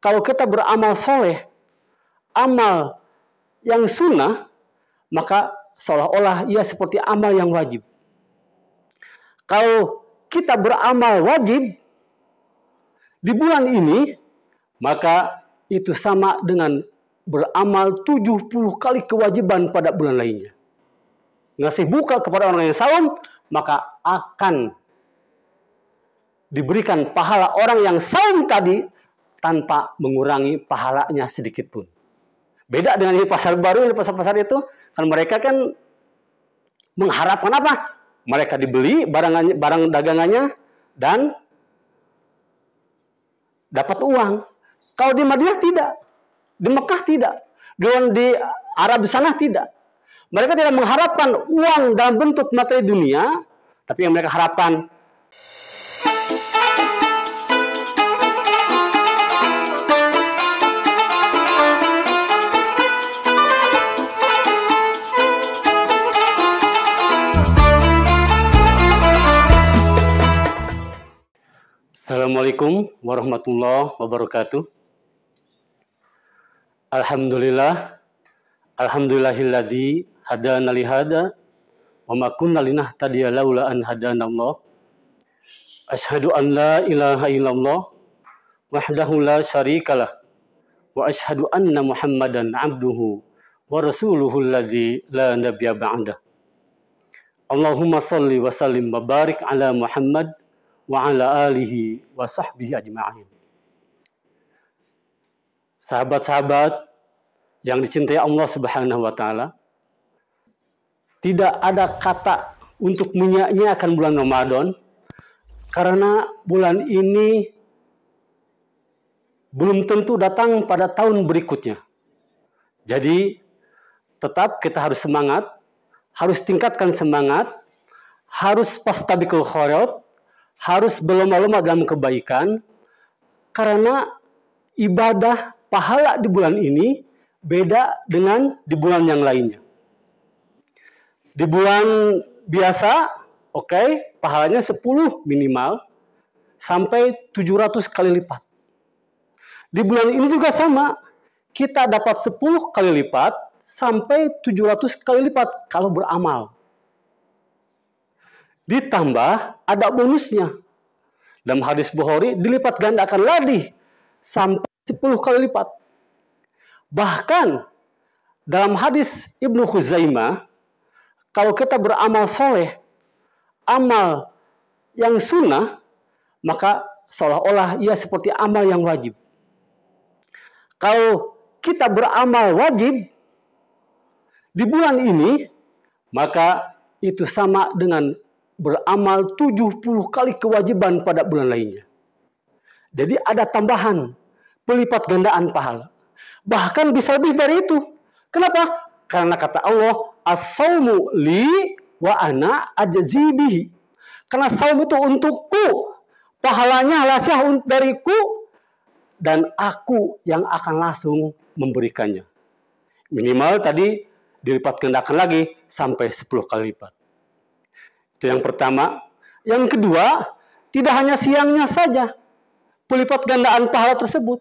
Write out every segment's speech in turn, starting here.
kalau kita beramal soleh, amal yang sunnah, maka seolah-olah ia seperti amal yang wajib. Kalau kita beramal wajib di bulan ini, maka itu sama dengan beramal 70 kali kewajiban pada bulan lainnya. Ngasih buka kepada orang yang saum, maka akan diberikan pahala orang yang saum tadi tanpa mengurangi pahalanya sedikit pun. Beda dengan di pasar baru, di pasar-pasar itu, kan mereka kan mengharapkan apa? Mereka dibeli barang dagangannya dan dapat uang. Kalau di Madinah tidak, di Mekah tidak, di Arab sana tidak. Mereka tidak mengharapkan uang dalam bentuk materi dunia, tapi yang mereka harapkan Assalamualaikum warahmatullahi wabarakatuh. Alhamdulillahilladzi hadana li hada wa ma kunna linahtadiya laula an hadanallah. Asyhadu an la ilaha illallah wahdahu la syarikalah wa asyhadu anna Muhammadan abduhu wa rasuluhu alladzi la nabiyya ba'dah. Allahumma shalli wa sallim wa barik ala Muhammad wa ala alihi wa sahbihi ajma'in. Sahabat-sahabat yang dicintai Allah Subhanahu wa taala, tidak ada kata untuk menyia-nyiakan bulan Ramadan karena bulan ini belum tentu datang pada tahun berikutnya. Jadi tetap kita harus semangat, harus tingkatkan semangat, harus fastabiqul khairat, harus berlomba-lomba dalam kebaikan, karena ibadah pahala di bulan ini beda dengan di bulan yang lainnya. Di bulan biasa, pahalanya 10 minimal, sampai 700 kali lipat. Di bulan ini juga sama, kita dapat 10 kali lipat, sampai 700 kali lipat kalau beramal. Ditambah ada bonusnya. Dalam hadis Bukhari dilipat gandakan lagi sampai 10 kali lipat. Bahkan dalam hadis Ibnu Khuzaimah, kalau kita beramal soleh, amal yang sunnah, maka seolah-olah ia seperti amal yang wajib. Kalau kita beramal wajib di bulan ini, maka itu sama dengan beramal 70 kali kewajiban pada bulan lainnya. Jadi ada tambahan pelipat gandaan pahala. Bahkan bisa lebih dari itu. Kenapa? Karena kata Allah, as-saumu li wa ana ajzi bihi. Karena saum itu untukku, pahalanya hasil dariku, dan aku yang akan langsung memberikannya. Minimal tadi dilipat gandakan lagi sampai 10 kali lipat. Itu yang pertama. Yang kedua, tidak hanya siangnya saja pelipat gandaan pahala tersebut,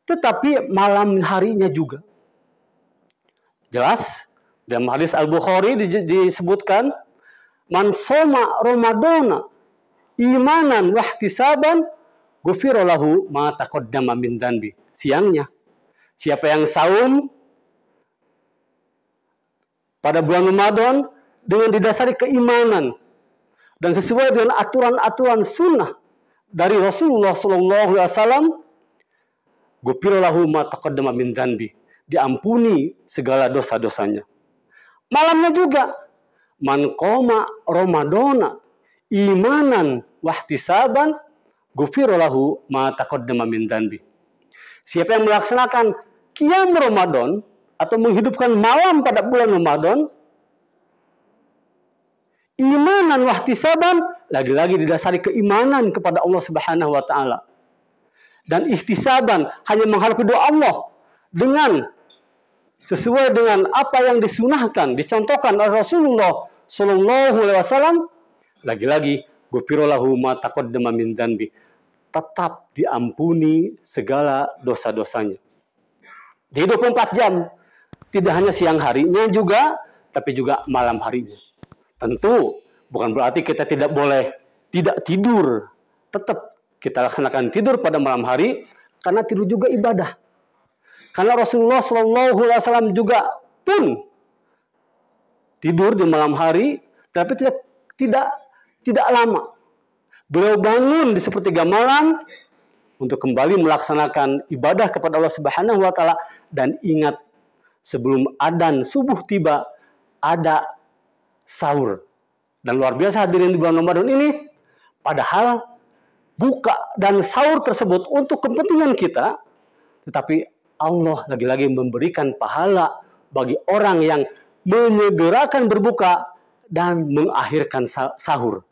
tetapi malam harinya juga. Jelas, dalam hadis Al-Bukhari disebutkan, man shoma Ramadana imanan wahtisaban ghufira lahu ma taqaddama min dzanbi. Siangnya, siapa yang saum pada bulan Ramadan dengan didasari keimanan dan sesuai dengan aturan-aturan sunnah dari Rasulullah SAW, ghufira lahu ma taqaddama min dzanbi, diampuni segala dosa-dosanya. Malamnya juga, man qoma Ramadana imanan wahtisaban ghufira lahu ma taqaddama min dzanbi. Siapa yang melaksanakan qiyam Ramadan atau menghidupkan malam pada bulan Ramadan, imanan wahtisaban, lagi-lagi didasari keimanan kepada Allah Subhanahu wa taala. Dan ihtisaban, hanya mengharap doa Allah dengan sesuai dengan apa yang disunahkan, dicontohkan oleh Rasulullah sallallahu alaihi wasallam, lagi-lagi ghufira lahu ma taqaddama min dzanbi. tetap diampuni segala dosa-dosanya. Di 24 jam, tidak hanya siang harinya juga, tapi juga malam harinya. Tentu bukan berarti kita tidak boleh tidak tidur. Tetap kita laksanakan tidur pada malam hari, karena tidur juga ibadah. Karena Rasulullah SAW juga pun tidur di malam hari, tapi tidak lama. Beliau bangun di sepertiga malam untuk kembali melaksanakan ibadah kepada Allah Subhanahu wa taala, dan ingat, sebelum adzan subuh tiba ada sahur. Dan luar biasa hadirin di bulan Ramadan ini, padahal buka dan sahur tersebut untuk kepentingan kita, tetapi Allah lagi-lagi memberikan pahala bagi orang yang menyegerakan berbuka dan mengakhirkan sahur.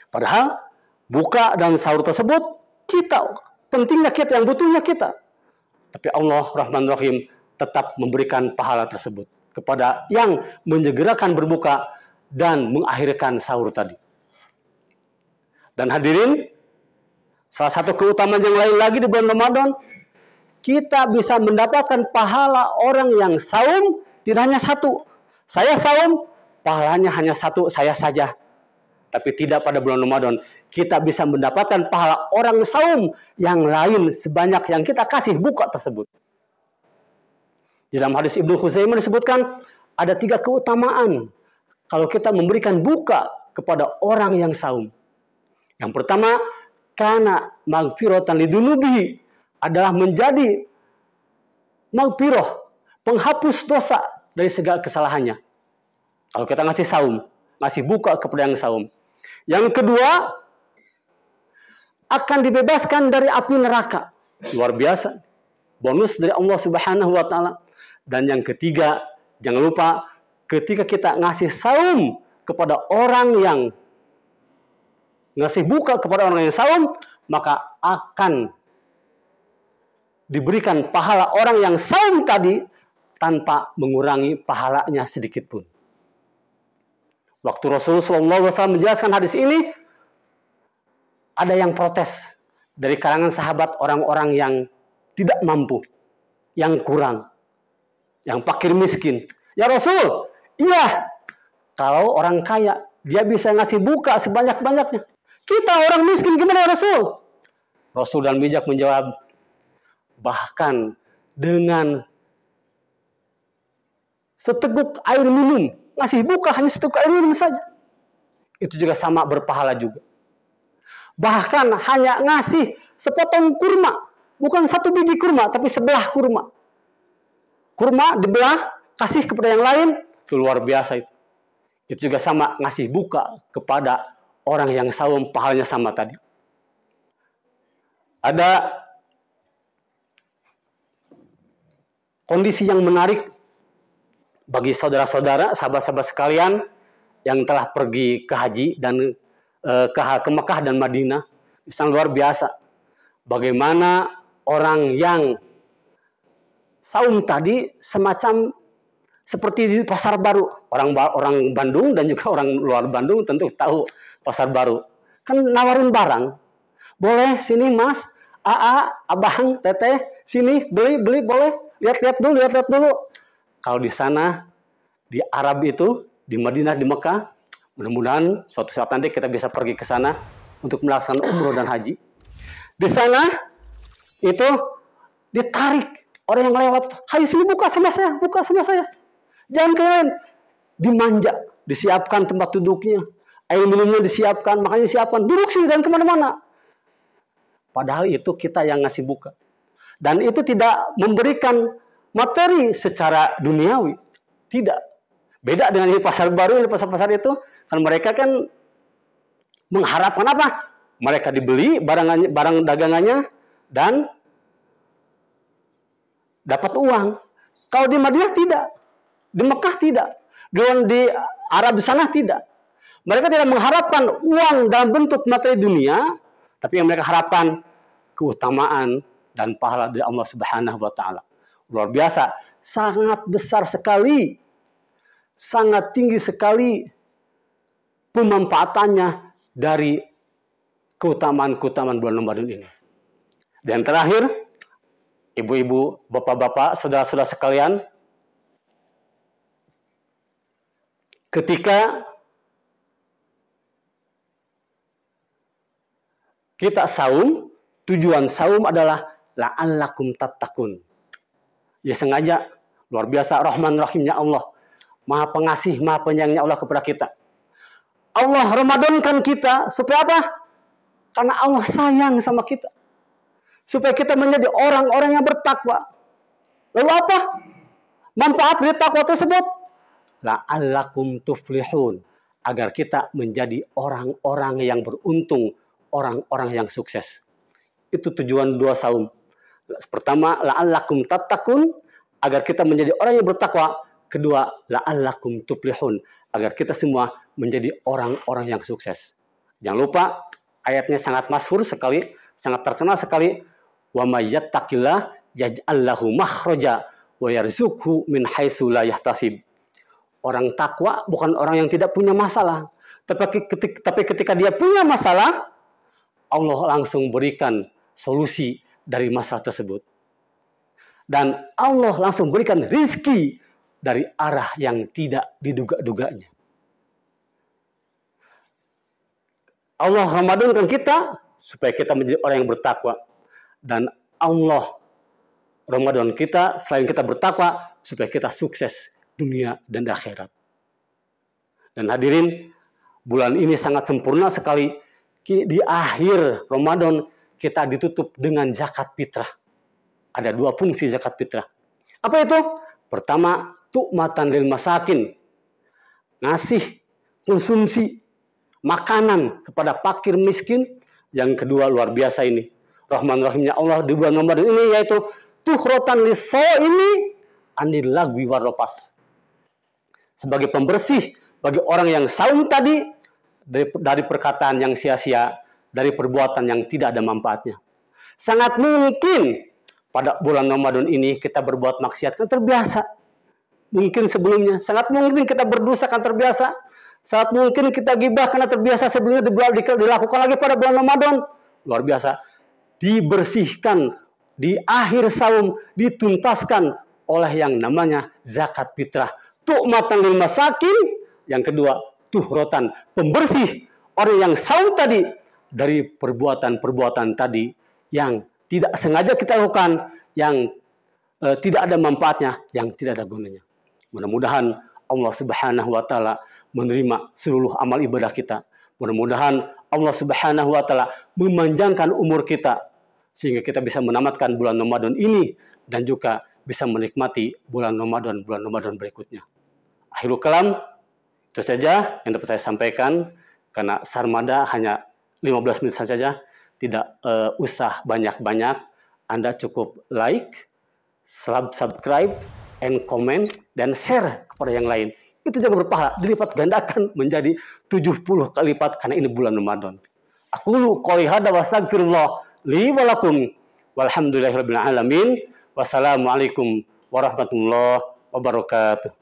Padahal buka dan sahur tersebut pentingnya kita, yang butuhnya kita. Tapi Allah Rahman Rahim tetap memberikan pahala tersebut kepada yang menyegerakan berbuka dan mengakhirkan sahur tadi. Dan hadirin, salah satu keutamaan yang lain lagi di bulan Ramadan, kita bisa mendapatkan pahala orang yang saum tidak hanya satu. Saya saum, pahalanya hanya satu, saya saja. Tapi tidak pada bulan Ramadan. Kita bisa mendapatkan pahala orang saum yang lain sebanyak yang kita kasih buka tersebut. Di dalam hadis Ibnu Khuzaimah disebutkan ada 3 keutamaan kalau kita memberikan buka kepada orang yang saum. Yang pertama, kana maghfiratan lidunubihi, adalah menjadi maghfirah, penghapus dosa dari segala kesalahannya. Kalau kita ngasih saum, ngasih buka kepada yang saum. Yang kedua, akan dibebaskan dari api neraka. Luar biasa. Bonus dari Allah Subhanahu wa taala. Dan yang ketiga, jangan lupa ketika kita ngasih saum kepada orang yang ngasih buka kepada orang yang saum, maka akan diberikan pahala orang yang saum tadi tanpa mengurangi pahalanya sedikit pun. Waktu Rasulullah SAW menjelaskan hadis ini, ada yang protes dari kalangan sahabat, orang-orang yang tidak mampu, yang kurang, yang fakir miskin. Ya Rasul, iya, kalau orang kaya, dia bisa ngasih buka sebanyak-banyaknya. Kita orang miskin gimana ya Rasul? Rasul dan bijak menjawab, bahkan dengan seteguk air minum, ngasih buka hanya seteguk air minum saja, itu juga sama berpahala juga. Bahkan hanya ngasih sepotong kurma, bukan 1 biji kurma, tapi sebelah kurma. Kurma dibelah, kasih kepada yang lain, itu luar biasa itu. Itu juga sama ngasih buka kepada orang yang saum, pahalanya sama tadi. Ada kondisi yang menarik bagi saudara-saudara, sahabat-sahabat sekalian yang telah pergi ke haji dan ke Mekah dan Madinah. Sangat luar biasa. Bagaimana orang yang saum tadi semacam seperti di pasar baru. Orang Bandung dan juga orang luar Bandung tentu tahu pasar baru. Kan nawarin barang. Boleh sini mas, abang, teteh, sini beli boleh. Lihat-lihat dulu. Kalau di sana, di Arab itu, di Madinah, di Mekah, mudah-mudahan suatu saat nanti kita bisa pergi ke sana untuk melaksanakan umroh dan haji. Di sana itu ditarik orang yang lewat, "Hai sini buka sama saya. Jangan kalian." Dimanja, disiapkan tempat duduknya, air minumnya disiapkan, makannya disiapkan, duduk sini dan kemana-mana. Padahal itu kita yang ngasih buka. Dan itu tidak memberikan materi secara duniawi. Tidak. Beda dengan di pasar baru, di pasar-pasar itu, kan mereka kan mengharapkan apa? Mereka dibeli barang dagangannya dan dapat uang. Kalau di Madinah tidak. Di Mekah tidak. Di Arab sana tidak. Mereka tidak mengharapkan uang dalam bentuk materi dunia, tapi yang mereka harapkan keutamaan dan pahala dari Allah Subhanahu wa taala. Luar biasa, sangat besar sekali, sangat tinggi sekali pemanfaatannya dari keutamaan-keutamaan bulan Ramadan ini. Dan terakhir, ibu-ibu, bapak-bapak, saudara-saudara sekalian, ketika kita saum, tujuan saum adalah la'allakum tattaqun. Ya sengaja, luar biasa Rahman Rahimnya Allah. Maha pengasih, maha penyayangnya Allah kepada kita. Allah Ramadankan kita supaya apa? Karena Allah sayang sama kita. Supaya kita menjadi orang-orang yang bertakwa. Lalu apa? Manfaat dari takwa tersebut? La'allakum tuflihun. Agar kita menjadi orang-orang yang beruntung, orang-orang yang sukses. Itu tujuan dua saum. Pertama, la'allakum tattaqun, agar kita menjadi orang yang bertakwa. Kedua, la'allakum tuflihun, agar kita semua menjadi orang-orang yang sukses. Jangan lupa, ayatnya sangat masyhur sekali, sangat terkenal sekali. Wa may yattaqillah yaj'al lahu makhraja wa yarzuqhu min haitsu la yahtasib. Orang takwa bukan orang yang tidak punya masalah, tapi ketika dia punya masalah, Allah langsung berikan solusi dari masalah tersebut. Dan Allah langsung berikan rizki dari arah yang tidak diduga-duganya. Allah Ramadankan kita supaya kita menjadi orang yang bertakwa. Dan Allah Ramadan kita selain kita bertakwa supaya kita sukses dunia dan akhirat. Dan hadirin, bulan ini sangat sempurna sekali. Di akhir Ramadan kita ditutup dengan zakat fitrah. Ada dua fungsi zakat fitrah. Apa itu? Pertama, tu'matan lil masakin. Ngasih konsumsi makanan kepada fakir miskin. Yang kedua luar biasa ini. Rahman Rahimnya Allah di bulan Ramadan ini yaitu tuhrotan lis-shaimi anil lagwi warrafas. Sebagai pembersih bagi orang yang saum tadi dari perkataan yang sia-sia, dari perbuatan yang tidak ada manfaatnya. Sangat mungkin pada bulan Ramadan ini kita berbuat maksiat kan terbiasa. Mungkin sebelumnya. Sangat mungkin kita berdosa kan terbiasa. Sangat mungkin kita gibah karena terbiasa sebelumnya dilakukan lagi pada bulan Ramadan. Luar biasa. Dibersihkan di akhir saum, dituntaskan oleh yang namanya zakat fitrah. Tu'matan lil masakin. Yang kedua, tuhrotan, pembersih orang yang saum tadi dari perbuatan-perbuatan tadi yang tidak sengaja kita lakukan, yang tidak ada manfaatnya, yang tidak ada gunanya. Mudah-mudahan Allah Subhanahu wa taala menerima seluruh amal ibadah kita. Mudah-mudahan Allah Subhanahu wa taala memanjangkan umur kita sehingga kita bisa menamatkan bulan Ramadan ini dan juga bisa menikmati bulan Ramadan berikutnya. Akhirul kalam, itu saja yang dapat saya sampaikan karena sarmada hanya 15 menit saja, tidak usah banyak-banyak. Anda cukup like, subscribe, and comment, dan share kepada yang lain. Itu juga berpahala, dilipat gandakan menjadi 70 kali lipat karena ini bulan Ramadan. Aqulu qouli hadza wa astaghfirullah li wa lakum walhamdulillahirabbil alamin. Wassalamualaikum warahmatullahi wabarakatuh.